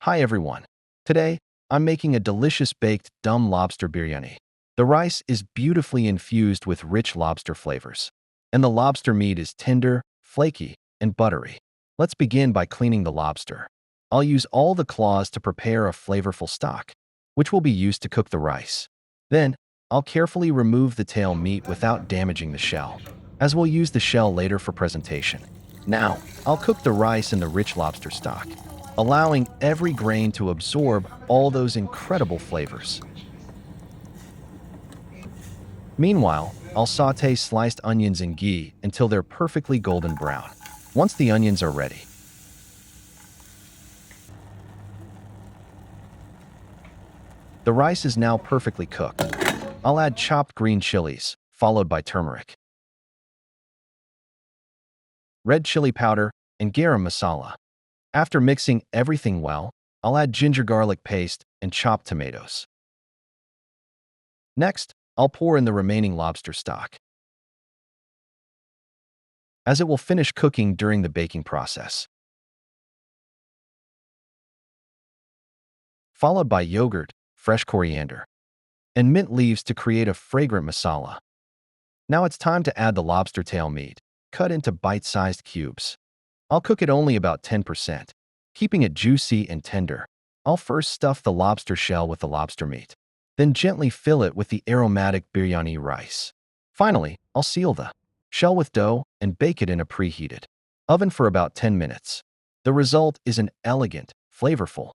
Hi everyone. Today, I'm making a delicious baked dum lobster biryani. The rice is beautifully infused with rich lobster flavors, and the lobster meat is tender, flaky, and buttery. Let's begin by cleaning the lobster. I'll use all the claws to prepare a flavorful stock, which will be used to cook the rice. Then, I'll carefully remove the tail meat without damaging the shell, as we'll use the shell later for presentation. Now, I'll cook the rice in the rich lobster stock, allowing every grain to absorb all those incredible flavors. Meanwhile, I'll sauté sliced onions in ghee until they're perfectly golden brown. Once the onions are ready, the rice is now perfectly cooked. I'll add chopped green chilies, followed by turmeric, red chili powder, and garam masala. After mixing everything well, I'll add ginger garlic paste and chopped tomatoes. Next, I'll pour in the remaining lobster stock, as it will finish cooking during the baking process, followed by yogurt, fresh coriander, and mint leaves to create a fragrant masala. Now it's time to add the lobster tail meat, cut into bite-sized cubes. I'll cook it only about 10%, keeping it juicy and tender. I'll first stuff the lobster shell with the lobster meat, then gently fill it with the aromatic biryani rice. Finally, I'll seal the shell with dough and bake it in a preheated oven for about 10 minutes. The result is an elegant, flavorful,